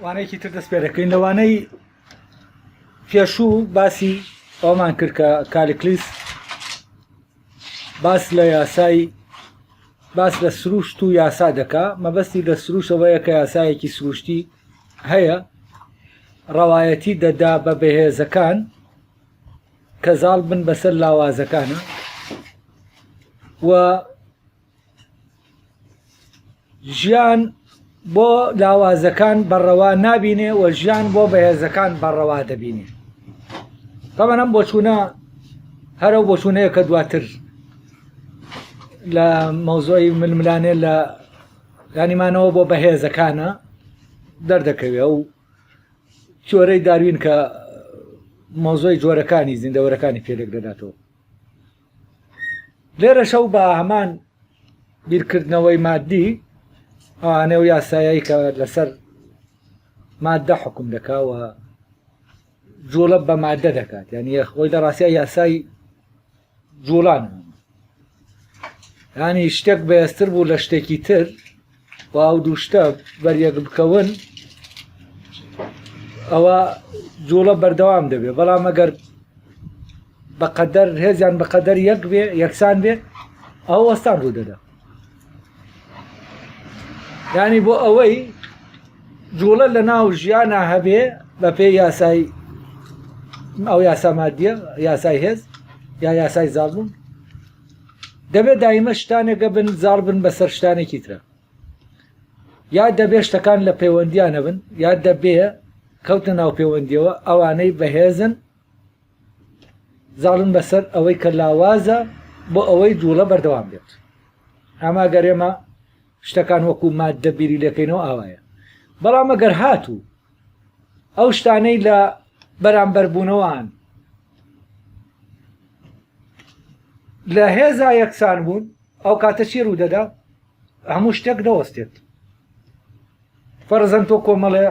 وانەیەکی تر دەست پێ دەکەین لەوانەی پێشوو باسی ئەومان کرد کە کالیکلیس باس لە یاسای باس لە سروشت و یاسا دەکا مەبەستی لە سروشەوەیە کە یاسایەکی سروشتی هەیە ڕەوایەتی دەدا بە بەهێزەکان کە زاڵ بن بەسەر لاوازەکانە و ژیان بۆ لاوازەکان بەڕەوا نابینێ و ژیان بۆ بەهێزەکان بەڕەوا دەبینێ. تەمەن ئەم بۆچوونە هەرە بۆچوونەیە کە دواتر لە مەوزۆی ململانێ لە یانیمانەوە بۆ بەهێزەکانە دەردەکەوێ و جۆرەی داروین کە مۆزۆی جۆرەکانی زیندەوەرەکانی پێلێک دەداتەوە. لێرە شەو بە هەمان بیرکردنەوەی مادی ئەوانەیە و یاسایایی کە لەسەر مادە حکم دەکاوە جوڵە بە مادە دەکات، یعنی خۆی لە ڕاستیە یاسای جوڵانە، ینی شتێک بەهێزتر بوو لە شتێکی تر و ئەو دوو شتە بەریەک بکەون ئەوە جوڵە بەردەوام دەبێت، بەڵام ئەگەر بەقەدەر هێزیان بەقەدەر یەک بێ یەکسان بێ ئەو وەستان ڕوو دەدا. ینی بۆ ئەوەی جوڵە لە ناو ژیانە هەبێ بە پێی یاسای ئەو یاسا مادیە یاسای هێز یا یاسای زاڵبوون دەبێت دایمە شتانێکە بن زاڵ بن بەسەر شتانێکی ترە، یا دەبێ شتەکان لە پەیوەندیانە بن یا دەبێ کەوتە ناو پەیوەندیەوە ئەوانەی بەهێزن زاڵن بەسەر ئەوەی کە لاوازە بۆ ئەوەی جوڵە بەردەوام بێت. ئەما گەرێمە شتەکان وەکو مادە بیری لەکەینەوە ئاوایە، بەڵام ئەگەر هاتوو ئەو شتانەی لە بەرامبەربوونەوەان لە هێزا یەکسان بوون ئەو کاتە چی ڕوو دەدا؟ هەموو شتێک دەوەستێت. فەرزەن تۆ کۆمەڵێ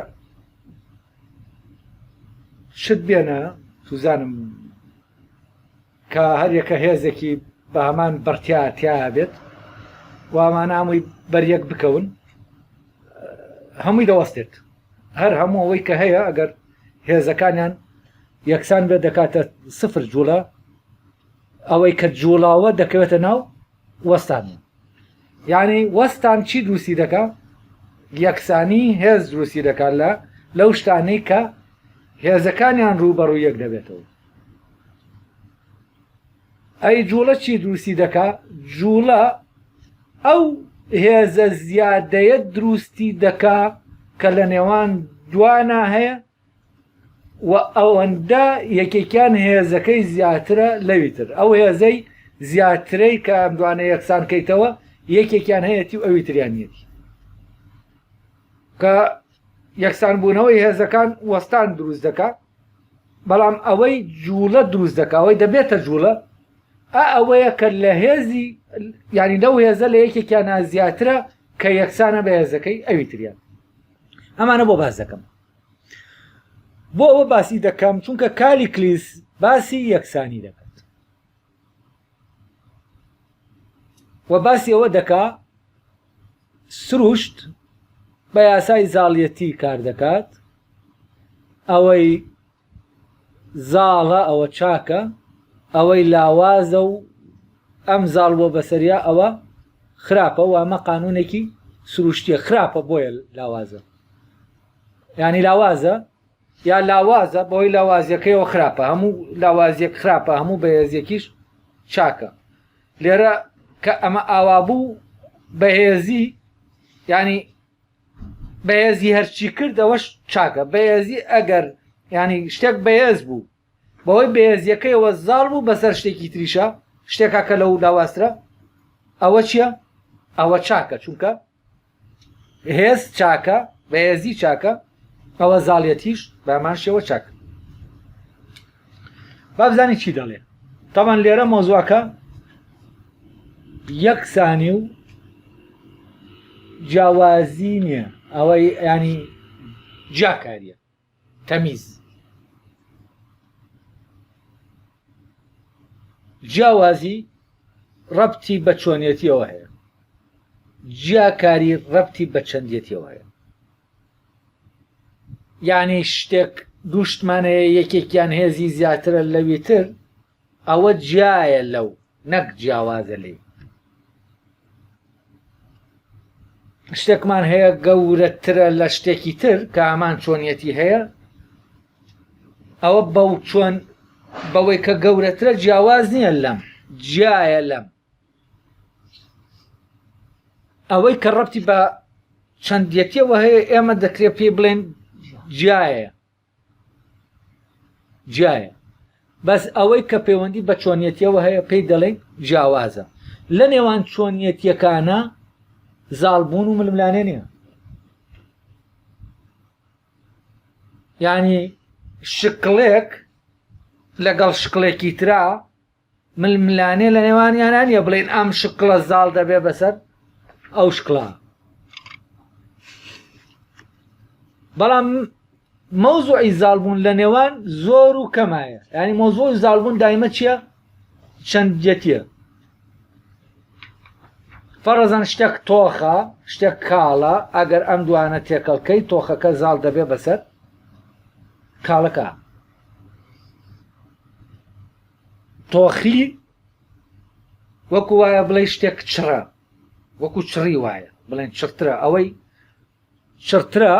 شت بێنە توزانم کە هەریەکە هێزێکی بە هەمان بەرتیاتیا بێت و ئەمانە هەمووی بەریەک بکەون هەمووی دەوەستێت. هەر هەموو ئەوەی کە هەیە ئەگەر هێزەکانیان یەکسان بێت دەکاتە سفر جوڵە، ئەوەی کە جوڵاوە دەکەوێتە ناو وەستان. یعنی وەستان چی دروستی دەکات؟ یەکسانی هێز دروستی دەکات لەو شتانەی کە هێزەکانیان ڕوبەڕوو یەک دەبێتەوە. ئەی جوڵە چی دروستی دەکات؟ جوڵە ئەو هێزە زیادەیە دروستی دەکات کە لە نێوان دوانە هەیە و ئەوەندە یەکێکیان هێزەکەی زیاترە لەویتر، ئەو هێزەی زیاترەی کە ئەم دوانە یەکسان کەیتەوە یەکێکیان هەیەی و ئەوی تریانیەتی کە یەکسان بوونەوەی هێزەکان وەستان دروست دەکات، بەڵام ئەوەی جوڵە دروست دەکات ئەوەی دەبێتە جوڵە ئەوەیە کە لە هێزی ینی لەو هێزە لە یەکێکیان زیاترە کە یەکسانە بە هێزەکەی ئەوی تریان. ئەمانە بۆ باس دەکەم، بۆ ئەوە باسی دەکەم چونکە کالیکلیس باسی یەکسانی دەکات و باسی ئەوە دەکا سروشت بە یاسای زاڵیەتی کار دەکات، ئەوەی زاڵە ئەوە چاکە، ئەوەی لاوازە و ئەم زاڵ بۆ بەسەریا ئەوە خراپە و ئەمە قانونێکی سروشتیە، خراپە بۆیە لاوازە، ینی لاوازە یا لاوازە بۆی لاوازیەکەیەوە خراپە، هەموو لاوازیەک خراپە، هەموو بەهێزیەکیش چاکە. لێرە کە ئەمە ئاوابوو بەهێزی ینی بەهێزی هەرچی کرد ئەوەش چاکە، بەهێزی ئەگەر ینی شتێک بەهێز بوو بەهۆی بەهێزیەکەیەوە زاڵ بوو بەسەر شتێکی تریشە شتێکا کە لەو لاوازترە ئەوە چییە؟ ئەوە چاکە، چونکە هێز چاکە بەهێزی چاکە ئەوە زاڵیەتیش بەمان شێوە چاکە. با بزانی چی دەڵێ. تەمان لێرە مۆزوعەکە یەکسانی و جیاوازی نییە، ئەوەی ینی جیاکاریە، تەمیز. جیاوازی ڕەبتی بە چۆنیەتیەوە هەیە، جیاکاری ڕەبتی بە چەندیەتیەوە هەیە. یعنی شتێک دووشتمانەیە یەکێکیان هێزی زیاترە لەویتر ئەوە جیایە لەو نەک جیاوازە لێ شتێکمان هەیە گەورەترە لە شتێکی تر کە ئامان چۆنیەتی هەیە ئەوە بەو چۆن بەوەی کە گەورەترە جیاواز نییە لەم جیایە لەم ئەوەی کە ڕەبتی بە چەندیەتیەوە هەیە ئێمە دەکرێت پێی بڵێن جیایە بەس ئەوەی کە پەیوەندی بە چۆنیەتیەوە هەیە پێی دەڵێن جیاوازە لە نێوان چۆنیەتیەکانە زاڵبوون و ململانێ نییە یعنی شکڵێک لەگەڵ شکڵێکی ترا ململانێ لە نێوانیانە نیە بڵێن ئەم شکڵە زاڵ دەبێ بەسەر ئەو شکڵە بەڵام مەوزوعی زاڵبوون لە نێوان زۆر و کەمایە ینی مۆزوعی زاڵبوون دایمە چییە چەندجێتیە فەرەزان شتێک تۆخە شتێک کاڵە ئەگەر ئەم دوانە تێکەڵکەی تۆخەکە زاڵ دەبێ بەسەر کاڵەکە تۆخی وەکو وایە بڵێ شتێک چڕە وەکو چڕی وایە بڵێن چرترە ئەوەی چرترە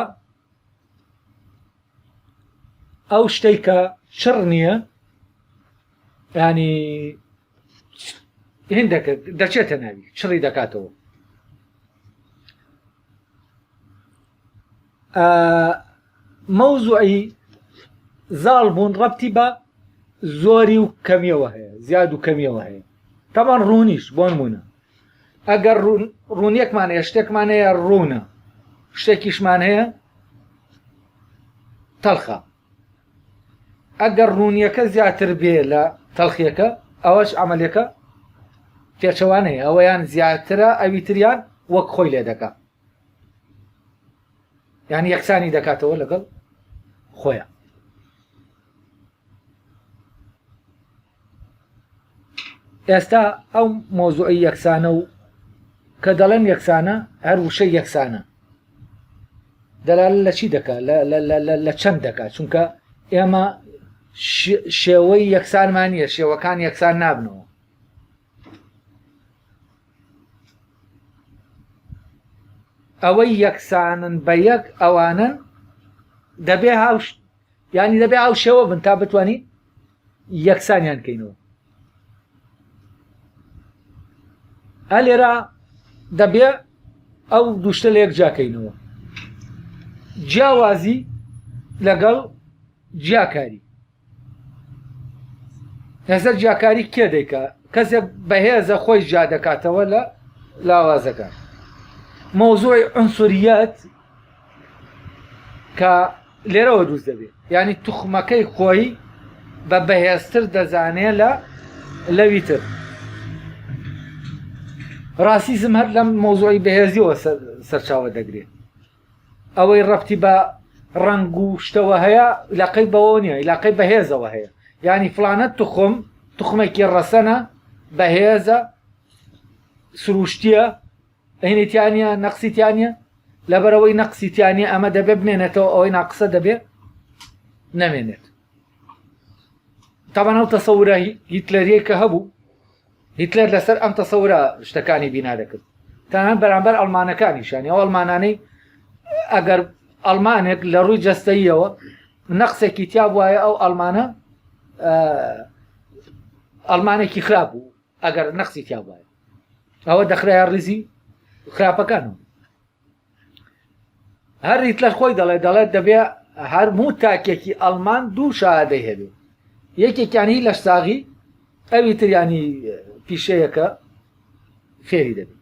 ئەو شتەی کە چڕ نییە ینی هندەکە دەچێتە ناوی چڕی دەکاتەوە مەوزوعی زاڵ بوون ڕەبتی بە زۆری و کەمیەوە هەیە زیاد و کەمیەوە هەیە تاوان ڕوونیش بۆ نمونە ئەگەر ڕوونیەکمان هەیە شتێکمان هەیە ڕوونە شتێکیشمان هەیە تەڵخە ئەگەر ڕوونیەکە زیاتر بێ لە تەڵخیەکە ئەوەش عملەکە تێچەوانەیە ئەوەیان زیاترە ئەویتریان وەک خۆی لێ دەکا یعنی یەکسانی دەکاتەوە لەگەڵ خۆیان ئێستا ئەو مۆزوعی یەکسانە و کە دەڵێن یەکسانە هەر وشەی یەکسانە دەلال لە چی دەکات لە چەند دەکات چونکە ئێمە شێوەی یەکسانمان نیە شێوەکان یەکسان نابنەوە ئەوەی یەکسانن بە یەک ئەوانن دەبێ ینی دەبێ ئەو شێوە بن تا بتوانین یەکسانیان کەینەوە هەلێرا دەبێ ئەو دووشتە لە یەک جاکەینەوە جیاوازی لەگەڵ جیاکاری هەزەر جیاکاری کێ دەیکا کەسێک بەهێزە خۆی جا دەکاتەوە لە لاوازەکان مۆزوعی عنسوریەت کە لێرەوە دروست دەبێت ینی توخمەکەی خۆی بە بەهێزتر دەزانێت لەویتر ڕاسیزم هەر لەم مۆزوعی بەهێزیەوە سەرچاوە دەگرێت ئەوەی ڕەبتی بە ڕنگ و شتەوە هەیە عیلاقەی بەوە نییە عیلاقەی بەهێزەوە هەیە ینی فلانە توخمێکی ڕەسەنە بەهێزە سروشتیە هینێتیانە نەقسیتیانە لەبەرەوەی نەقسیتیانە ئەمە دەبێ بمێنێتەوە ئەوەی ناقسە دەبێ نەمێنێت تاوان ئەو تەسەورە هیتلەریە کە هەبوو هیتلەر لەسەر ئەم تەسەورە شتەکانی بینا دەکرد تەنانەت بەرامبەر ئەڵمانەکانیشانی ئەو ئەڵمانانەی ئەگەر ئەڵمانێک لە ڕووی جەستەییەوە نەقسێکی تیا وایە ئەو ئەڵمانێکی خراپ بوو ئەگەر نەقسی تیا وایە ئەوە دەخرایە ڕیزی خراپەکانەوە هەر هیتلەر خۆی دەڵێت دەبێ هەرموو تاکێکی ئەڵمان دوو شایەدەی هەبێ یەکێکیانی لە ساغی ئەوی تریانی پیشەیەکە فێری دەبێت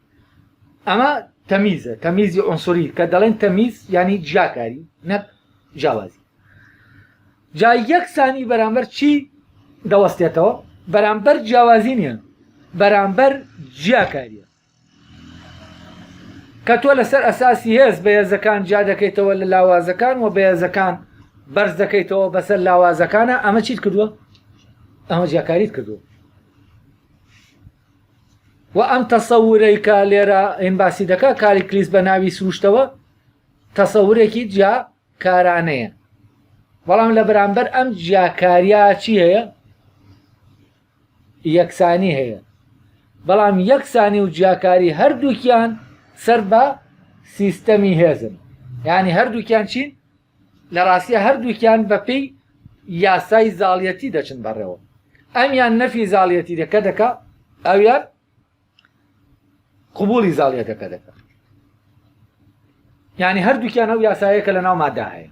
ئەمە تەمیزە تەمیزی عنسوری کە دەڵێن تەمیز ینی جیاکاری نەک جیاوازی جا یەکسانی بەرامبەر چی دەوەستێتەوە بەرامبەر جیاوازی نییە بەرامبەر جیاکاریە کە تۆ لەسەر ئەساسی هێز بەهێزەکان جا دەکەیتەوە لە لاوازەکان و بەهێزەکان بەرز دەکەیتەوە بەسەر لاوازەکانە ئەمە چیت کردووە ئەمە جیاکاریت کردووە و ئەم تەسەورەی کە لێرە ئێمباسی دەکات کاری کلیس بە ناوی سروشتەوە تەسەورێکی جیاکارانەیە بەڵام لە بەرامبەر ئەم جیاکاریە چی هەیە؟ یەکسانی هەیە. بەڵام یەکسانی و جیاکاری هەردووکیان سەر بە سیستەمی هێزن، یعنی هەردووکیان چین؟ لە ڕاستیە هەردووکیان بەپێی یاسای زاڵیەتی دەچن بەڕێوە. ئەمیان نەفی زاڵیەتی دەکە ئەویان قبولی زاڵیەتەکە دەکە. یعنی هەردووکیان ئەو یاسایەکە لە ناو مادە هەیە.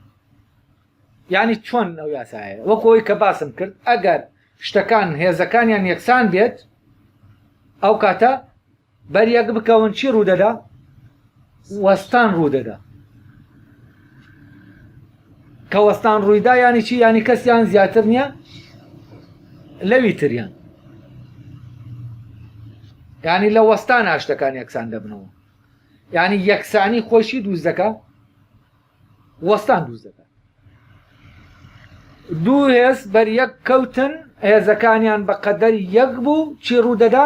یعنی چۆن ئەو یاسایە؟ وەکەوەی کە باسم کرد، ئەگەر شتەکان هێزەکانیان یەکسان بێت، ئەو کاتە بەریەک بکەون چی ڕوودەدا؟ وەستان ڕوودەدا. کە وەستان ڕوویدا یانی چی؟ یانی کەسیان زیاتر نییە لەوی تریان. یعنی لە وەستان شتەکان یەکسان دەبنەوە. یعنی یەکسانی خۆشی دروست دەکات، وەستان دروست دەکات. دوو هێز بەریەک کەوتن، هێزەکانیان بە قەدەری یەک بوو، چی ڕوودەدا؟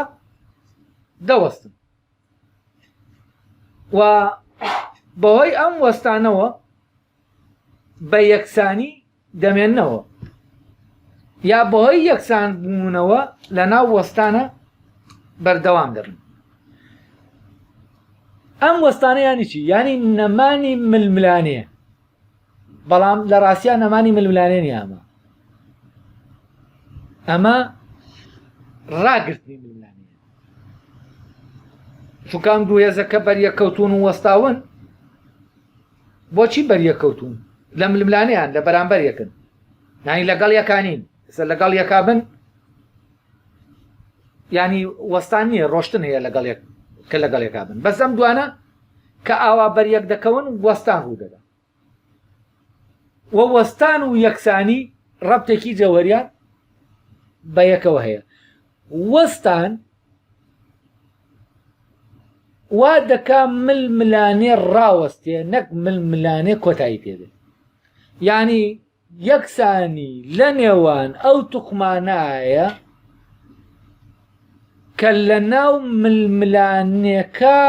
دەوەستن. و بەهۆی ئەم وەستانەوە بە یەکسانی دەمێننەوە، یا بەهۆی یەکسان بوونەوە لە ناو وەستانە بەردەوام دەبن. ئەم وەستانە یانی چی؟ یانی نەمانی ململانەیە. بەڵام لە ڕاستیە نەمانی ململانێ نیە. ئەمە ڕاگرتنی ململانەیە. چونکەم دوو هێزەکە بەریەکەوتون و وەستاون، بۆچی بەریەکەوتون؟ لە ململانەیان لە بەرامبەر یەکن، یانی لەگەڵ یەکانین. ئێستا لەگەڵ یەکا بن، یانی وەستان نییە، ڕۆشتن هەیە لەگەڵ کە لەگەڵ یەکا بن. بەس ئەم دوانە کە ئاوا بەریەک دەکەون، وەستان ڕوودەدا. و وەستان و یەکسانی ڕەبتێکی جەوهەریان بە یەکەوە هەیە. وەستان وا دەکا ململانێ ڕاوەستێ، نەک ململانێ کۆتایی پێدێ. یعنی یەکسانی لە نێوان ئەو توخمانایە کە لە ناو ململانێکە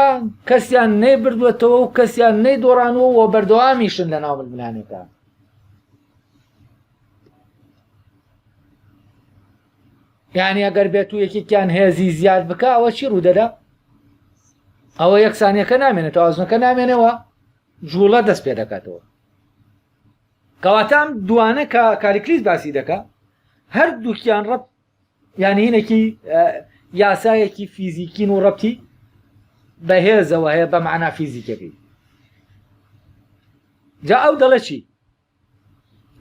کەسیان نەیبردوێتەوە و کەسیان نەیدۆڕانەوە و بەردەوامیشن لە ناو ململانێکە. یعنی ئەگەر بێت و یەکێکیان هێزی زیاد بکە، ئەوە چی ڕوودەدا؟ ئەوە یەکسانیەکە نامێنێت، تەوازنەکە نامێنەوە، جوڵە دەست پێ دەکاتەوە. کەواتە ئەم دوانە کە کالیکلیس باسی دەکا، هەردووکیان ڕەب، یعنی هینێکی یاسایەکی فیزیکین و ڕەبتی بە هێزەوە هەیە، بە مەعنا فیزیکەکەی. جا ئەو دەڵێ چی؟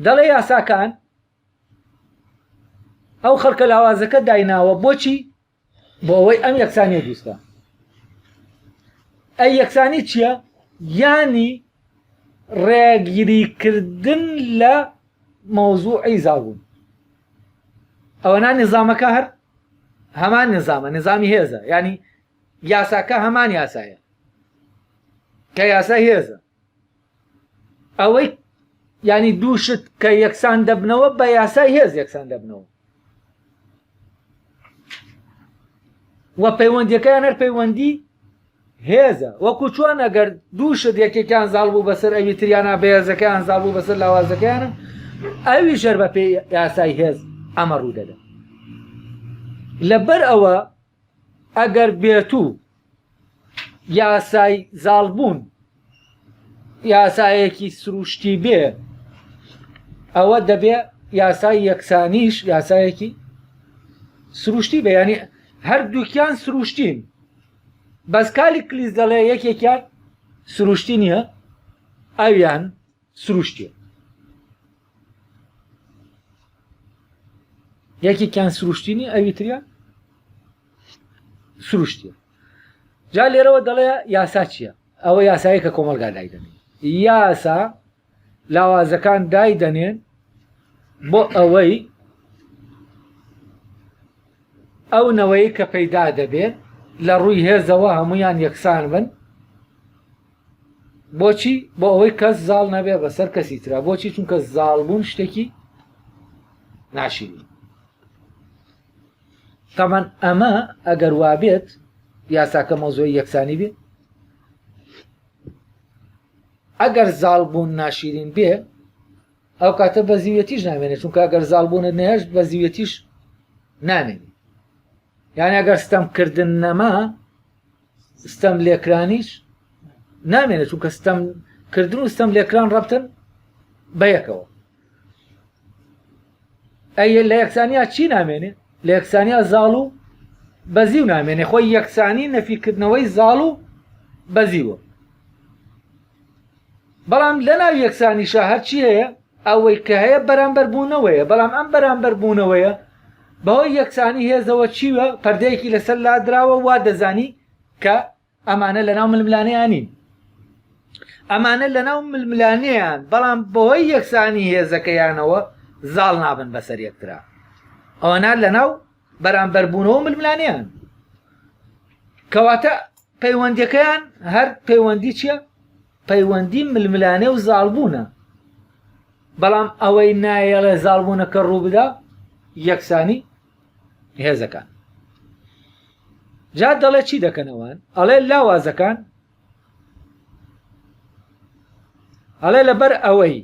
دەڵێ یاساکان ئەو خەڵکە لاوازەکە دایناوە بۆچی؟ بۆ ئەوەی ئەم یەکسانیە دروستکە. ئەی یەکسانی چییە؟ یانی ڕێگیریکردن لە مەوزوعی زاڵبوون. ئەوەنا نظامەکە هەر هەمان نظامە، نظامی هێزە. یعنی یاساکە هەمان یاسایە کە یاسای هێزە. ئەوەی یعنی دووشت کە یەکسان دەبنەوە بە یاسای هێز یەکسان دەبنەوە. و پەیوەندیەکەیان هەر پەیوەندی هێزە. وەکو چۆن ئەگەر دووشت یەکێکیان زاڵ بوو بەسەر ئەوی تریانە بە هێزەکەیان زاڵ بوو بەسەر لاوازەکەیانە، ئەوی ژەر بە پێی یاسای هێز ئەمە ڕوودەدا. لەبەر ئەوە ئەگەر بێت و یاسای زاڵبوون یاسایەکی سروشتی بێ، ئەوە دەبێ یاسای یەکسانیش یاسایەکی سروشتی بێ. یعنی هەردووکیان سروشتین، بەس کالیکلیس دەڵێ یەکێکیان سروشتی نییە، ئەویان سروشتیە. یەکێکیان سروشتینی، ئەوی تریان سروشتیە. جا لێرەوە دەڵێ یاسا چییە؟ ئەوە یاسایە کە کۆمەلگا دایدەنێن. یاسا لاوازەکان دایدەنێن بۆ ئەوەی ئەو نەوەی کە پەیدا دەبێت لە ڕووی هێزەوە هەمویان یەکسان بن. بۆچی؟ بۆ ئەوەی کەس زاڵ نەبێ بەسەر کەسی ترا. بۆچی؟ چونکە زاڵبوون شتێکی ناشیرین. تەمان ئەمە ئەگەر وابێت یاساکە مەوزوعی یەکسانی بێ، ئەگەر زاڵبوون ناشیرین بێ، ئەو کاتە بەزیوەتیش نامێنێت چونکە ئەگەر زاڵبوونت نەهێشت بەزیوەتیش نامێنێت یعنی ئەگەر ستەمکردن نەما ستەم لێکرانیش نامێنێت چونکە ستەمکردن و ستەم لێکران ڕەبتن بە یەکەوە ئەی لە یەکسانیا چی نامێنێت لە یەکسانیا زاڵ و بەزیو نامێنێ خۆی یەکسانی نەفیکردنەوەی زاڵ و بەزیوە بەڵام لە ناو یەکسانیشە هەرچی هەیە ئەوەی کە هەیە بەرامبەر بوونەوەیە بەڵام ئەم بەرامبەر بوونەوەیە بەهۆی یەکسانی هێزەوە چیوە پەردەیەکی لەسەر لادراوە وا دەزانی کە ئەمانە لەناو ململانەیانین ئەمانە لەناو ململانەیان بەڵام بەهۆی یەکسانی هێزەکەیانەوە زاڵ نابن بەسەر یەکترا ئەوەنا لەناو بەرامبەربوونەوە ململانیان کەواتە پەیوەندیەکەیان هەر پەیوەندی چییە؟ پەیوەندی ململانێ و زاڵبوونە بەڵام ئەوەی نایەڵێ زاڵبوونەکە ڕوو بدا یەکسانی هێزەکان جا دەڵێ چی دەکەنەوەن؟ ئەڵێ لاوازەکان ئەڵێ لەبەر ئەوەی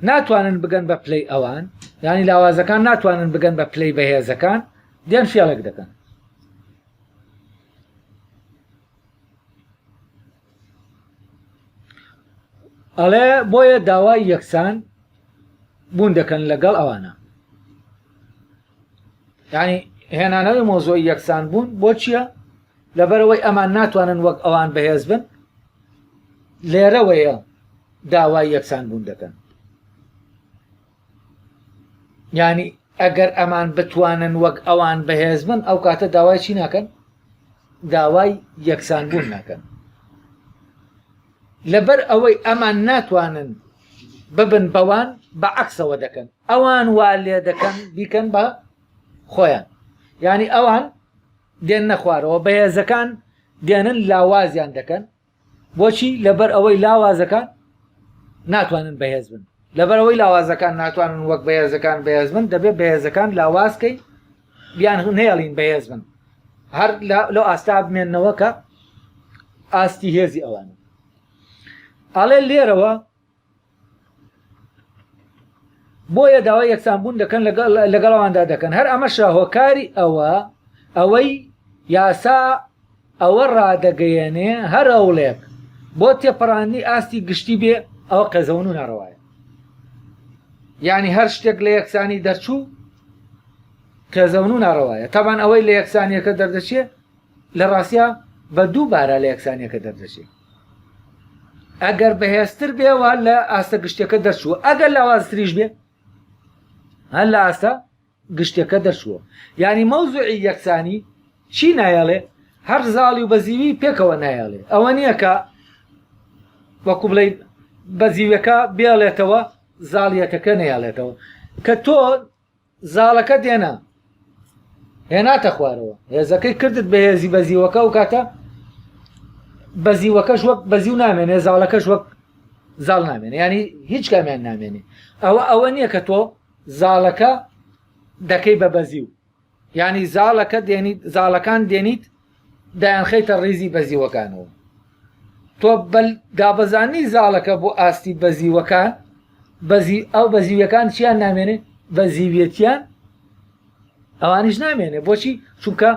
ناتوانن بگەن بە پلەی ئەوان یعنی لاوازەکان ناتوانن بگەن بە پلەی بەهێزەکان دێن فێڵێک دەکەن ئەڵێ بۆیە داوای یەکسان بوون دەکەن لەگەڵ ئەوانە یعنی هێنانەوەی مۆزۆی یەکسان بوون بۆ چییە؟ لەبەرەوەی ئەمان ناتوانن وەک ئەوان بەهێز بن لێرەوەیە داوای یەکسان بوون دەکەن یعنی ئەگەر ئەمان بتوانن وەک ئەوان بەهێز بن ئەو کاتە داوای چی ناکەن؟ داوای یەکسان بوون ناکەن لەبەر ئەوەی ئەمان ناتوانن ببن بەوان بە عەکسەوە دەکەن ئەوان وا لێ دەکەن بیکەن بە خۆیان یعنی ئەوان دێننە خوارەوە بەهێزەکان دێنن لاوازیان دەکەن بۆچی؟ لەبەر ئەوەی لاوازەکان ناتوانن بەهێز بن لەبەر ئەوەی لاوازەکان ناتوانن وەک بەهێزەکان بەهێز بن دەبێت بەهێزەکان لاوازکەی بیان نێڵین بەهێز بن هەر لەو ئاستا بمێننەوە کە ئاستی هێزی ئەوانە ئەڵێ لێرەوە بۆیە داوای یەکسانبوون دەکەن لەگەڵەواندا دەکەن هەر ئەمەشە هۆکاری ئەوەی یاسا ئەوە ڕادەگەیەنێ هەر ئەوڵێک بۆ تێپەڕاندنی ئاستی گشتی بێ ئەوە قەزەون و ناڕەوایە یعنی هەر شتێک لە یەکسانی دەرچوو قەزەون و ناڕەوایە تەبان ئەوەی لە یەکسانیەکە دەردەچێ لە ڕاستیا بە دوو بارە لە یەکسانیەکە دەردەچێت ئەگەر بەهێزتر بێوە لە ئاستە گشتەکە دەرچووە ئەگەر لاوازتریش بێ هەر لە ئاستە گشتەکە دەرچووە یعنی مەوزوعی یەکسانی چی نایەڵێ هەر زاڵی و بەزیوی پێکەوە نایەڵێ ئەوە نییە کە وەکو بڵێ بەزیوەکە بێڵێتەوە زاڵیەتەکە نەیەڵێتەوە کە تۆ زاڵەکە دێنە هێناتە خوارەوە هێزەکەی کردت بە هێزی بەزیوەکە و کاتە بەزیوەکەش وەک بەزیو نامێنێ زاڵەکەش وەک زاڵ نامێنێ ینی هیچ کامیان نامێنێ ئەوە نییە کە تۆ زاڵەکە دەکەی بە بەزیو ینی زاڵەکە دێنیت زاڵەکان دێنیت دایانخەیتە ڕیزی بەزیوەکانەوە تۆ دابەزانی زاڵەکە بۆ ئاستی بەزیوەکان ئەو بەزیویەکان چیان نامێنێ بەزیویەتیان ئەوانیش نامێنێ بۆچی چونکە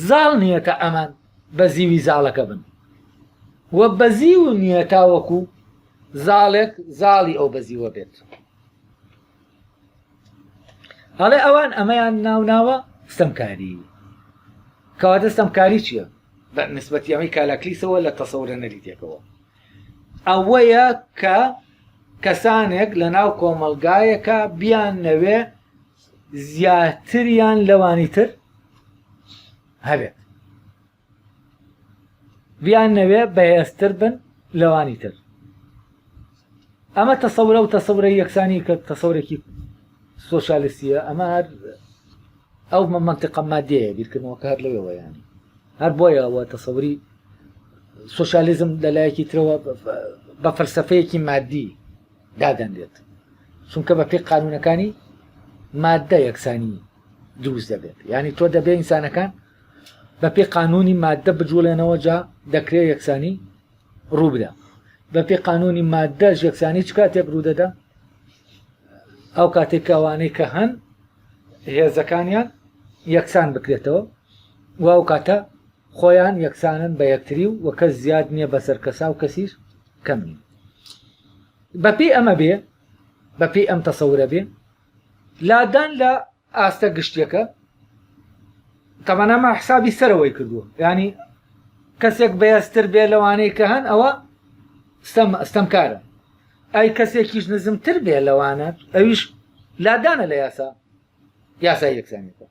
زاڵ نییەتە ئەمان بەزیوی زاڵەکە بن وە بەزیو نییە تاوەکو زاڵێک زاڵی ئەو بەزیوە بێت هەڵێ ئەوان ئەمەیان ناوناوە ستەمکاری کەواتە ستەمکاری چییە؟ بە نسبەتی ئەمەی کالاکلیسەوە لە تەسەورە نەریتێکەوە ئەوەیە کە کەسانێک لە ناو کۆمەلگایەکە بیان نەوێ زیاتریان لەوانی تر هەبێت بیان نەوێ بەهێزتر بن لەوانی تر ئەمە تەسەورە و تەسەورە یەکسانی کە تەسەورێکی سۆشالیستیە ئەمە هەر ئەو مەنتیقە مادیەیە بیرکردنەوە کە هەر لەوێەوە ینی هەر بۆیە ئەوە تەسەوری سۆشالیزم لەلایەکی ترەوە بە فەلسەفەیەکی مادی دادەنرێت چونکە بە پێی قانونەکانی مادە یەکسانی دروست دەبێت ینی تۆ دەبێ ئینسانەکان بە پێی قانونی مادە بجوڵێنەوە جا دەکرێت یەکسانی ڕوو بدە بەپێ قانونی مادە یەکسانی چ کاتێک ڕوودەدا ئەو کاتێک ئەوانەی کە هەن هێزەکانیان یەکسان بکرێتەوە و ئەو کاتە خۆیان یەکسانن بە یەکتری و کەس زیاد نییە بەسەر کەسا و کەسیش کەم نیە بەپێی ئەمە بێ بەپێی ئەم تەسەورە بێ لادان لە ئاستە گشتیەکە تەمەنەمە حسابی سەرەوەی کردووە ینی کەسێک بەهێزتر بێ لەوانەی کە هەن ئەوە ستەمکارە ئەی کەسێکیش نزمتر بێ لەوانە ئەویش لادانە لە یاسای یەکسانیەکە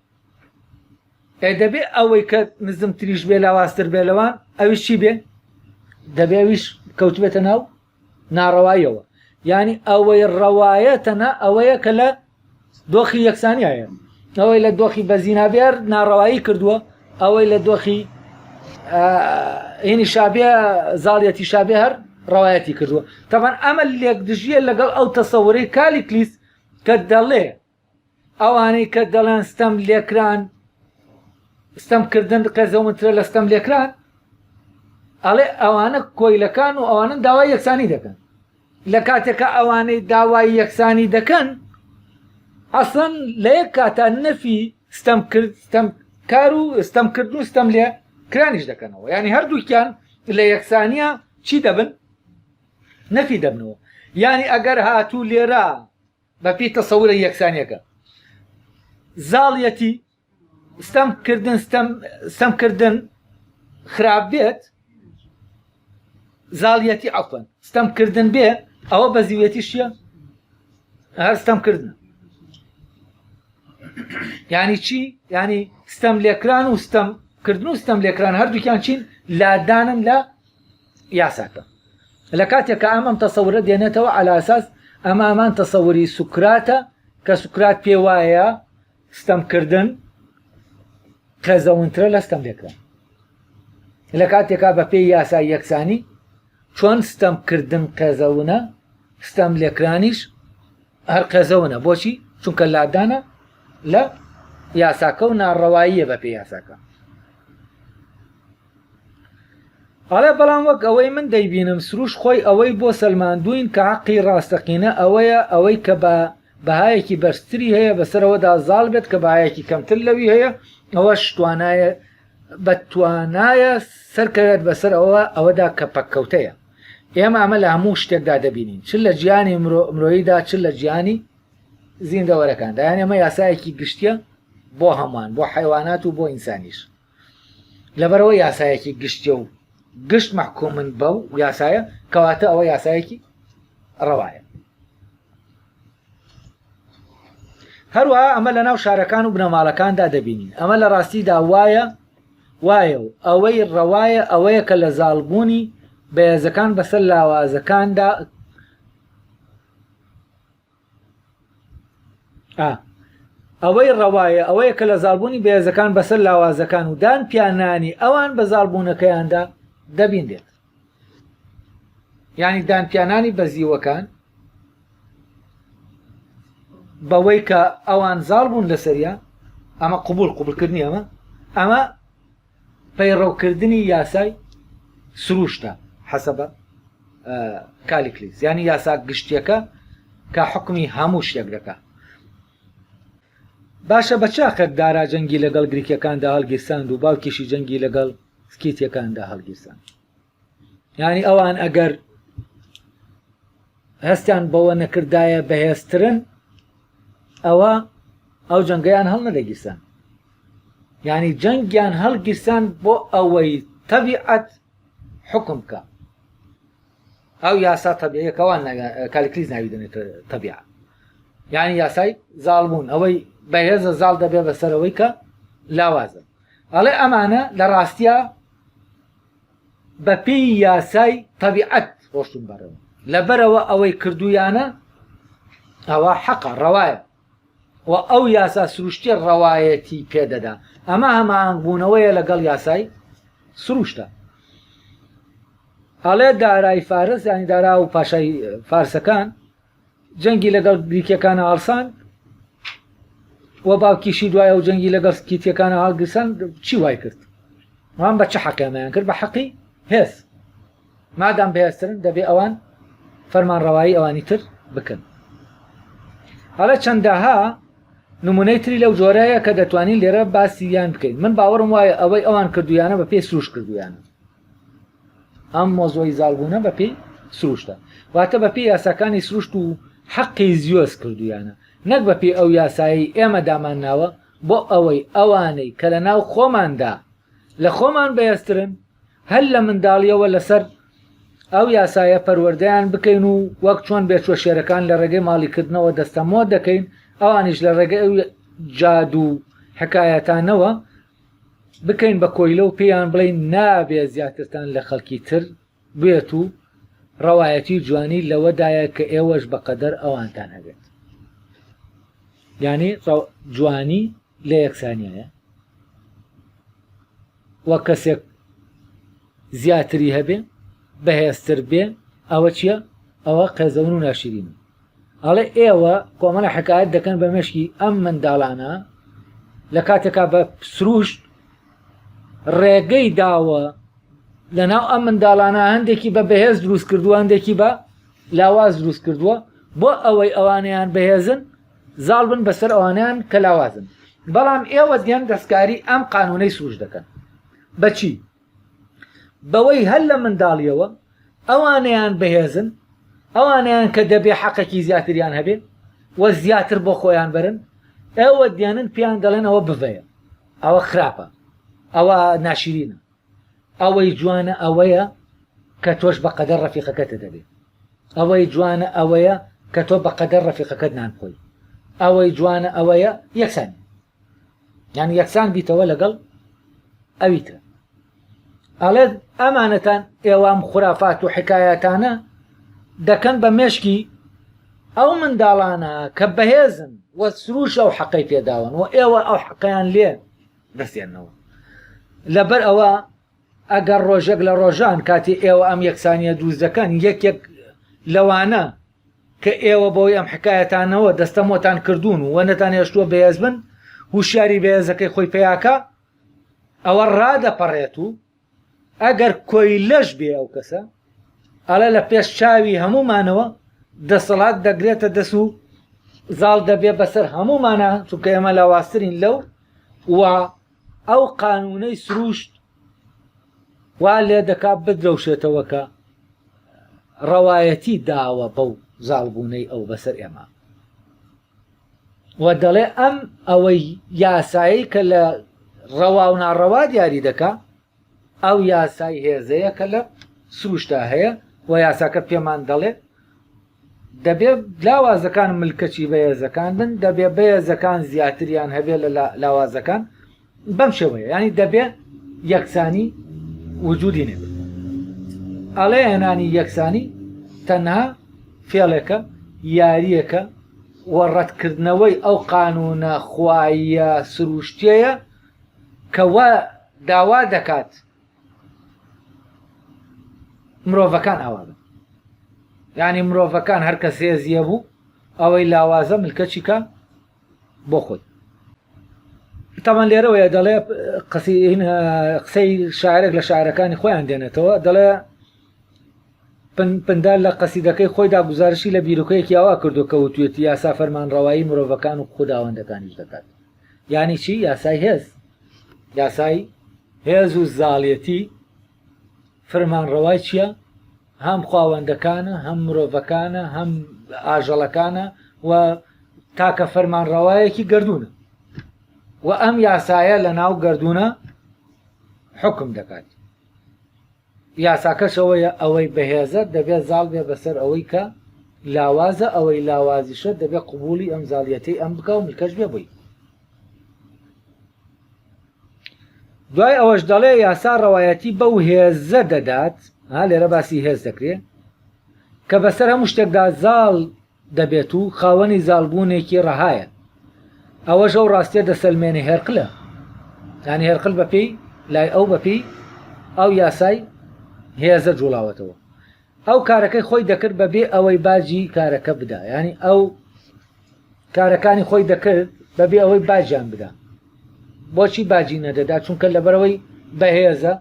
دەبێ ئەوەی کە نزمتریش بێ لاوااستر بێ لەوان ئەویش چی بێ دەبێ ئەویش کەوت بێتە ناو ناڕەواییەوە ینی ئەوەی ڕەوایەتەنە ئەوەیە کە لە دۆخی یەکسانیایە ئەوەی لە دۆخی بەزینابێر ناڕەوایی کردووە ئەوەی لە دۆخی هێنی شابێ زاڵیەتی شابێ هەر ڕەوایەتی کردووە تەمان ئەمە لێک دژیە لەگەڵ ئەو تەسەوەرەی کالیکلیس کە دەڵێ ئەوانەی کە دەڵێن ستەم لێکران ستەمکردن قەزەومترە لە ستەم لێکران ئەڵێ ئەوانە کۆیلەکان و ئەوانن داوای یەکسانی دەکەن لە کاتێکە ئەوانەی داوای یەکسانی دەکەن ئەسڵەن لە یەک کاتە نەفی ستەمکار و ستەمکردن و ستەم لێ کرانیش دەکەنەوە ینی هەردووکیان لە یەکسانیە چی دەبن نەفی دەبنەوە ینی ئەگەر هاتوو لێرە بەپی تەسەورە یەکسانیەکە زاڵیەتی ستەمکردن خراپ بێت زاڵیەتی عەفەن ستەمکردن بێ ئەوە بەزیوێتی شیە هەر ستەمکردنە ینی چی ینی ستەم لێکران و ستەمکردن و ستەم لێکران هەردووکیان چین لادانن لە یاساکە لە کاتێککە ئەمەم تەسەورە دێنێتەوە عەلا ئەساس ئەمان تەسەوری سوکراتە کە سوکرات پێ وایە ستەمکردن قەزەونترە لە ستەم لێکران لە کاتێکا بە پێی یاسای یەکسانی چۆن ستەمکردن قەزەونە ستەم لێکرانیش هەر قەزەونە بۆچی چونکە لادانە لە یاساکە و ناڕەواییە بە پێی یاساکە ئەڵێ بەڵام وەک ئەوەی من دەیبینم سروش خۆی ئەوەی بۆ سەلماندووین کە حەقی ڕاستەقینە ئەوەیە ئەوەی کە بە بەهایەکی بەرزتری هەیە بەسەرەوەدا زاڵ بێت کە بەهایەکی کەمتر لەوی هەیە ئەوەش توانایە بەتوانایە سەرکەوێت بەسەر ئەوەدا کە پەککەوتەیە ئێمە ئەمە لە هەموو شتێکدا دەبینین چ لە گیانی مرۆییدا چ لە گیانی زیندەوەرەکاندا یان ئێمە یاسایەکی گشتیە بۆ هەمان بۆ حیوانات و بۆ ئینسانیش لەبەرەوە یاسایەکی گشتیە و گشت محکومن بەو یاسایە کەواتە ئەوە یاسایەکی ڕەوایە هەروەها ئەمە لە ناو شارەکان و بنەماڵەکاندا دەبینین ئەمە لە ڕاستیدا وایە و ئەوەی ڕەوایە ئەوەیە کە لە زاڵبوونی بەهێزەکان بەسەر لاوازەکاندا ئەوەی ڕەوایە ئەوەیە کە لە زاڵبوونی بەهێزەکان بەسەر لاوازەکان و دان پیانانی ئەوان بە زاڵبوونەکەیاندا دەبیندێت ینی دانپیانانی بەزیوەکان بەوەی کە ئەوان زاڵ بوون لەسەریە ئەمە قوبولکردنی ئەمە پەیڕەوکردنی یاسای سروشتە حەسەبە کالیکلیس ینی یاسا گشتیەکە کە حکمی هەموو شتێک دەکات باشە بە چاقێک دارا جەنگی لەگەڵ گریکەکاندا هەڵگیرساند و باوکیشی جەنگی لەگەڵ سکیتیەکاندا هەڵگیرساند ینی ئەوان ئەگەر هەستیان بەوە نەکردایە بەهێزترن ئەو جەنگەیان هەڵ نەدەگیرسان ینی جەنگیان هەڵگیرسان بۆ ئەوەی تەبیعەت حکم بکە ئەو یاسا تەبیعەکەوان کالیکلیس ناوی دەنێت تەبیعە ینی یاسای زاڵبوون ئەوەی بەهێزە زاڵ دەبێ بەسەرەوەی کە لاوازە ئەڵێ ئەمانە لە ڕاستیە بەپێی یاسای تەبیعەت ڕۆشتون بەرەوە لەبەرەوە ئەوەی کردویانە ئەوە حەقە ڕەوایە و ئەو یاسا سروشتی ڕەوایەتی پێدەدا ئەمە هەماهەنگبوونەوەیە لەگەڵ یاسای سروشتە ئەڵێ دارای فارس ینی دارا و پاشای فارسەکان جەنگی لەگەڵ گریکیەکانە هەڵساند و باوکیشی دوایە و جەنگی لەگەڵ سکیتیەکانە هەڵگیرساند چی وای کرد وان بە چه حەقیمەیان کرد بە حەقی هێز مادام بەهێزترن دەبێ ئەوان فەرمانڕەوایی ئەوانی تر بکەن. هەڵە چەندەها نمونەی تری لەو جۆرەیە کە دەتوانین لێرە باسییان بکەین. من باوەڕم وایە ئەوەی ئەوان کردویانە بە پێی سروش کردویانە، ئەم مۆزۆی زاڵبوونە بە پێی سروشتە، واتە بە پێی یاساکانی سروشت و حەقی زیۆز کردویانە، نەک بە پێی ئەو یاسایی ئێمە دامان ناوە بۆ ئەوەی ئەوانەی کە لە ناو خۆماندا لە خۆمان بەهێزترن هەر لە منداڵیەوە لەسەر ئەو یاسایە پەروەردەیان بکەین و وەک چۆن بێچوە شێرەکان لە ڕێگەی ماڵیکردنەوە دەستەمۆ دەکەین، ئەوانیش لە ڕێگەی ئەو جاد و حکایەتانەوە بکەین بە کۆیلە و پێیان بڵین نابێ زیاترتان لە خەڵکی تر بێت و ڕەوایەتی جوانی لەوەدایە کە ئێوەش بەقەدەر ئەوانتان هەبێت. یعنی جوانی لە یەکسانیایە، وە کەسێک زیاتری هەبێ بەهێزتر بێ ئەوە چییە؟ ئەوە قێزەون و ناشرینە. ئەڵێ ئێوە کۆمەڵە حکایەت دەکەن بە مێشکی ئەم منداڵانە لە کاتێکا بە سروشت ڕێگەی داوە لە ناو ئەم منداڵانە هەندێکی بە بەهێز دروست کردووە، هەندێکی بە لاواز دروست کردووە بۆ ئەوەی ئەوانیان بەهێزن زاڵ بن بەسەر ئەوانیان کە لاوازن. بەڵام ئێوە دیان دەستکاری ئەم قانونەی سروش دەکەن. بەچی؟ بەوەی هەر لە منداڵیەوە ئەوانیان بەهێزن، ئەوانیان کە دەبێ حەقێکی زیاتریان هەبێ وە زیاتر بۆ خۆیان بەرن، ئێوە دیانن پێیان دەڵێن ئەوە بڤەیە، ئەوە خراپە، ئەوە ناشرینە، ئەوەی جوانە ئەوەیە کە تۆش بەقەدەر ڕەفیقەکەتە دەبێت، ئەوەی جوانە ئەوەیە کە تۆ بەقەدەر ڕەفیقەکەت نانخۆی، ئەوەی جوانە ئەوەیە یەکسان، یعنی یەکسان بیتەوە لەگەڵ ئەویتە. ئەڵێ ئەمانەتان ئێوام خورافات و حکایەتانە دەکەن بە مێشکی ئەو منداڵانە کە بەهێزن وە سروش ئەو حەقەی پێداون و ئێوە ئەو حەقەیان لێ دەستێنەوە. لەبەر ئەوە ئەگەر ڕۆژێک لە ڕۆژان کاتی ئێوە ئەم یەکسانیە دروست دەکەن، یەکێک لەوانە کە ئێوە بۆی ئەم حکایەتانەوە دەستەمۆتان کردوون و وەنەتان هێشتووە بەهێز بن، هوشیاری بەهێزەکەی خۆی پێیاکە، ئەوە ڕادەپەڕێت و ئەگەر کۆیلەش بێ ئەو کەسە، ئەڵە لە پێش چاوی هەمومانەوە دەسەڵات دەگرێتە دەست و زاڵ دەبێ بەسەر هەمومانە، چونکە ئێمە لاوازترین لەو و ئەو قانونەی سروشت وا لێ دەکا بدرەوشێتەوە کە ڕەوایەتی داوە بەو زاڵبوونەی ئەو بەسەر ئێمە. و دەڵێ ئەم ئەوەی یاسایی کە لە ڕەوا و ناڕەوا دیاری دەکا، ئەو یاسای هێزەیە کە لە سروشتا هەیە و یاساکە پێمان دەڵێ دەبێ لاوازەکان ملکەچی بەهێزەکان بن، دەبێ بەهێزەکان زیاتریان هەبێ لە لاوازەکان بەم شێوەیە، ینی دەبێ یەکسانی وجودی نێبێت. ئەڵێ هێنانی یەکسانی تەنها فێڵێکە، یاریەکە و ڕەتکردنەوەی ئەو قانونە خوایە سروشتیەیە کە وە داوا دەکات مرۆڤەکان ئەوە بن. یعنی مرۆڤەکان هەر کەس هێزیە بوو ئەوەی لاوازە ملکەچی کە بۆ خۆی. تاوان لێرەوەیە دەڵێ قسەی شاعرێک لە شاعرەکانی خۆیان دێنێتەوە، دەڵێ پندار لە قەسیدەکەی خۆیدا گزارشی لە بیرۆکەیەکی ئەوە کردو کە وتوێتی یاسا فەرمانڕەوایی مرۆڤەکان و خوداوەندەکانیش دەکات. یعنی چی؟ یاسای هێز، یاسای هێز و زاڵیەتی فەرمانڕەوای چییە؟ هەم خواوەندەکانە، هەم مرۆڤەکانە، هەم ئاژەڵەکانە و تاکە فەرمانڕەوایەکی گردوونە و ئەم یاسایە لە ناو گردوونە حکم دەکات. یاساکەشەوەیە ئەوەی بەهێزە دەبێت زاڵ بێ بەسەر ئەوەی کە لاوازە، ئەوەی لاوازیشە دەبێت قبولی ئەم زاڵیەتی ئەم بکە و ملکەش بێ بووی. دوای ئەوەش دەڵێ یاسا ڕەوایەتی بەو هێزە دەدات، لێرە باسی هێز دەکرێت کە بەسەر هەموو شتێکدا زاڵ دەبێت و خاوەنی زاڵبوونێکی ڕەهایە. ئەوەش ئەو ڕاستیە دەسەلمێنێ هێرقلە، یعنی هێرقل بەپێی لای ئەو بەپێی ئەو یاسای هێزە جوڵاوەتەوە. ئەو کارەکەی خۆی دەکرد بەبێ ئەوەی باجی کارەکە بدا، ینی ئەو کارەکانی خۆی دەکرد بەبێ ئەوەی باجیان بدا. بۆچی باجی نەدەدا؟ چونکە لەبەرەوەی بەهێزە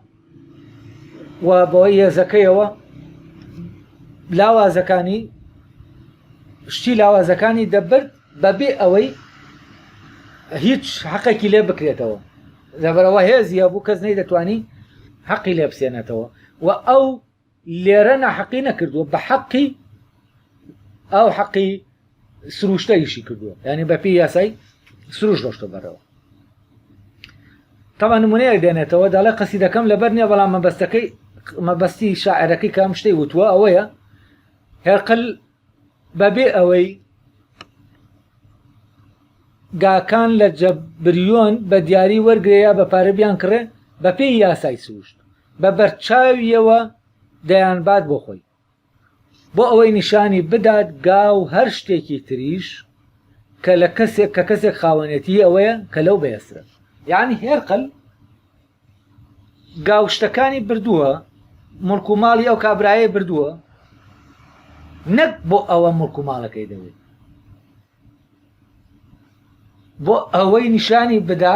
و بەوەی هێزەکەیەوە لاوازەکانی شتی لاوازەکانی دەبرد بەبێ ئەوەی هیچ حەقێکی لێ بکرێتەوە لەبەرەوە هێزیە بوو کەس نەیدەتوانی حەقی لێ بسێنێتەوە و ئەو لێرە ناحەقی نەکردووە بە حەقی ئەو حەقی سروشتەیشی کردووە یعنی بە پێی یاسای سروش ڕۆشتە بەرەوە تەوا نمونەیەک دێنێتەوە دەڵێ قەسیدەکەم لەبەر نییە بەڵام مەبەستی شاعرەکەی کام شتەی وتووە ئەوەیە هێرقل بەبێ ئەوەی گاکان لە جەبریۆن بە دیاری وەرگرەیە بە پارە بیان کڕێ بە پێی یاسای سروشت بە بەرچاویەوە دەیانبات بۆ خۆی بۆ ئەوەی نیشانی بدات گاو هەر شتێکی تریش کە لە کەسێک خاوەنێتی ئەوەیە کە لەو بەیەسرە یعنی هێرقل گاو شتەکانی بردووە مڵک و ماڵی ئەو کابرایە بردووە نەک بۆ ئەوە مڵک و ماڵەکەی دەوێت بۆ ئەوەی نیشانی بدا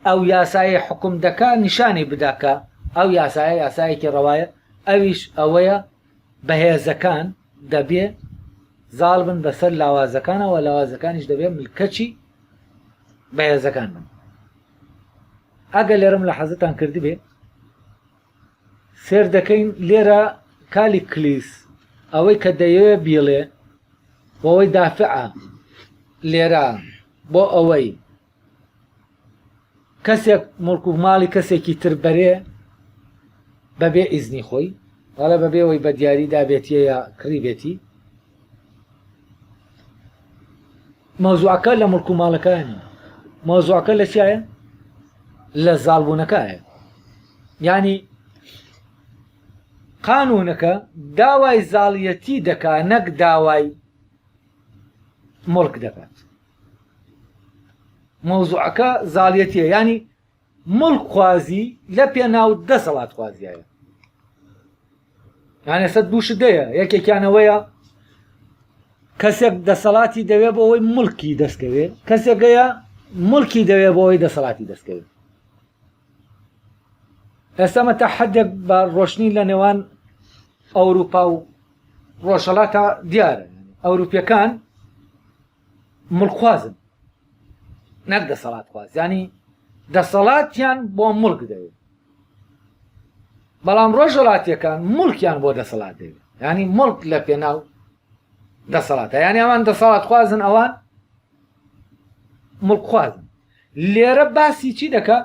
ئەو یاسای حکم دەکا نیشانی بداکە ئەو یاسایە یاسایەکی ڕەوایە ئەویش ئەوەیە بەهێزەکان دەبێ زاڵ بن بەسەر لاوازەکانەوە لاوازەکانیش دەبێت ملکەچی بەهێزەکان بن ئەگە لێرەم لە حەزتان کردی بێ سێر دەکەین لێرە کالی کلیس ئەوەی کە دەیەوێ بیڵێ بۆ ئەوەی دافعە لێرە بۆ ئەوەی کەسێک مڵک و ماڵی کەسێکی تر بەرێ بەبێ ئیزنی خۆی وڵە بەبێ ئەوەی بە دیاری دابێتیە یا کڕی بێتی مۆزوعەکە لە مڵک و ماڵەکانی مۆزوعەکە لە چیایە لە زاڵبوونەکەیە یعنی قانونەکە داوای زاڵیەتی دەکا نەک داوای مڵک دەکات مۆزوعەکە زاڵیەتیە ینی مڵک خوازی لە پێناو دەسەڵات خوازیایە یانە سەد دووش دەیە یەکێکیانەوەیە کەسێک دەسەڵاتی دەوێت بۆ ئەوەی مڵکی دەستکەوێت کەسێکەیە مڵکی دەوێت بۆ ئەوەی دەسەڵاتی دەستکەوێت ئێستا مەتا حەدێک بە ڕۆشنی لە نێوان ئەوروپا و ڕۆژهەڵاتە دیارە ئەوروپیەکان مڵکخوازن نەک دەسەڵات خواز ینی دەسەڵاتیان بۆ مڵک دەوێت بەڵام ڕۆژهەڵاتیەکان مڵکیان بۆ دەسەڵات دەوێت ینی مڵک لە پێناو دەسەڵاتە یعنی ئەوان دەسەڵات خوازن ئەوان مڵکخوازن لێرە باسی چی دەکە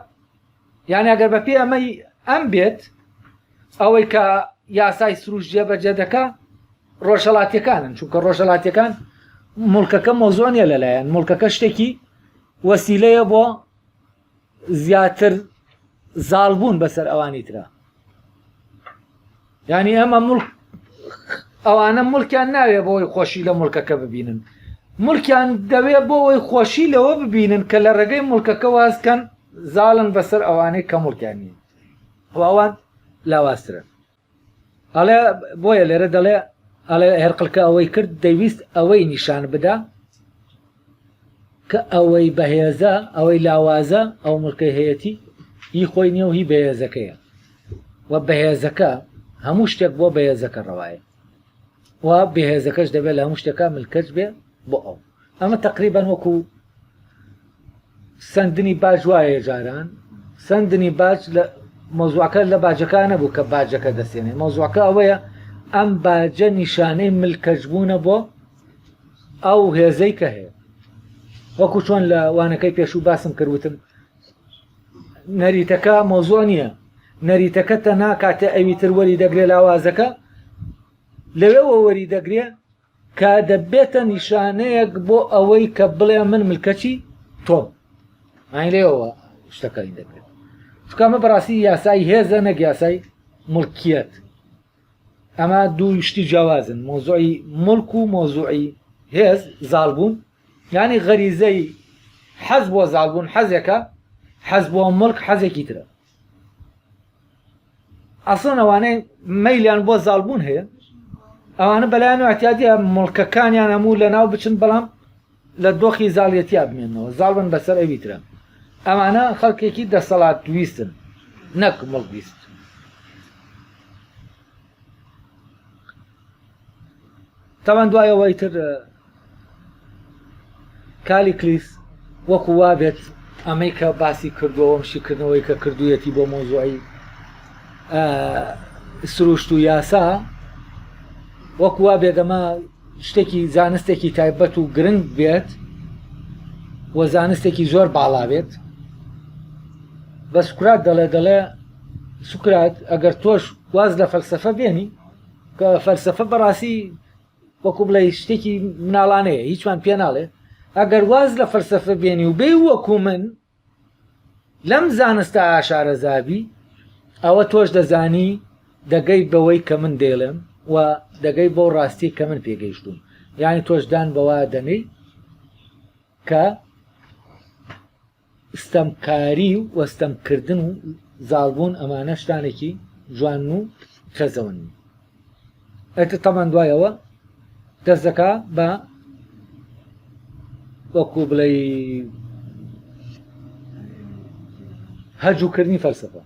یعنی ئەگەر بە پێ ئەمەی ئەم بێت ئەوەی کە یاسای سروش جێبەجێ دەکا ڕۆژهەڵاتیەکانن چونکە ڕۆژهەڵاتیەکان مڵکەکە مۆزوع نیە لەلایەن مڵکەکە شتێکی وەسیلەیە بۆ زیاتر زاڵبوون بەسەر ئەوانی ترە یعنی ئەمە مڵک ئەوانە مڵکیان ناوێت بۆ ئەوی خۆشی لە مڵکەکە ببینن مڵکیان دەوێت بۆ ئەوی خۆشی لەوە ببینن کە لە ڕێگەی مڵکەکە وازکەن زاڵن بەسەر ئەوانەی کە مڵکیانی ئەوان لاوازترن ئەڵێ بۆیە لێرە دەڵێ ئەڵێ هێرقلکە ئەوەی کرد دەیویست ئەوەی نیشان بدا کە ئەوەی بەهێزە ئەوەی لاوازە ئەو مڵکەی هەیەتی هی خۆی نییە و هی بەهێزەکەیە و بەهێزەکە هەموو شتێک بۆ بەهێزەکە ڕەوایە و بەهێزەکەش دەبێت لە هەموو شتێکە ملکەت بێ بۆ ئەو ئەمە تقریبان وەکو سندنی باج وایە جاران سندنی باج لە مۆزوعەکە لە باجەکە نەبوو کە باجەکە دەسێنێ مۆزوعەکە ئەوەیە ئەم باجە نیشانەی ملکەچبوونە بۆ ئەو هێزەی کە هەیە وەکو چۆن لە وانەکەی پێشوو باسم کردوتم نەریتەکە مۆزوع نییە نەریتەکە تەنها کاتێ ئەوی تر وەری دەگرێ لاوازەکە لەوێەوە وەری دەگرێ کە دەبێتە نیشانەیەک بۆ ئەوەی کە بڵێ من ملکەچی تۆم ئاین لێەوە شتەکەی دەبێت چکامە بەڕاستی یاسای هێزە نەک یاسای مڵکیەت ئەمە دوو شتی جیاوازن مۆزوعی مڵک و مۆزوعی هێز زاڵبوون یعنی غەریزەی حەز بۆ زاڵبوون حەزێکە حەز بۆ مڵک حەزێکی ترە ئەسڵن ئەوانەی مەیلیان بۆ زاڵبوون هەیە ئەوانە بەلایەن و احتیاجیە مڵکەکانیان هەموو لەناو بچن بەڵام لە دۆخی زاڵیەتیا بمێنەوە زاڵبن بەسەر ئەوی ترە ئەمانە خەڵکێکی دەسەڵات ویستن نەک مڵک ویست تاوان دوایەوەی تر کالیکلیس وەکو وا بێت ئەمەی کە باسی کردووەم شیکردنەوەی کە کردوویەتی بۆ مۆزوعی سروشت و یاسا وەکو وا بێت ئەمە شتێکی زانستێکی تایبەت و گرنگ بێت و زانستێکی زۆر باڵا بێت بە سوکرات دەڵێ سوکرات ئەگەر تۆش واز لە فەلسەفە بێنی کە فەلسەفە بەڕاستی وەکو بڵێ شتێکی مناڵانەیە هیچمان پێ ناڵێ ئەگەر واز لە فەلسەفە بێنی و بێ وەکو من لەم زانستە ئاشارەزابی ئەوە تۆش دەزانی دەگەی بەوەی کە من دێڵێم و دەگەی بۆ ڕاستی کە من پێگەیشتوم یعنی تۆشدان بەوا دەنەی کە ستەمکاری و وەستەمکردن و زاڵبوون ئەمانە شتانێکی جوان و خەزەون ئەتە تەمان دوایەوە دەست دەکا بە وەکو بڵێ هەرجووکردنی فەلسەفە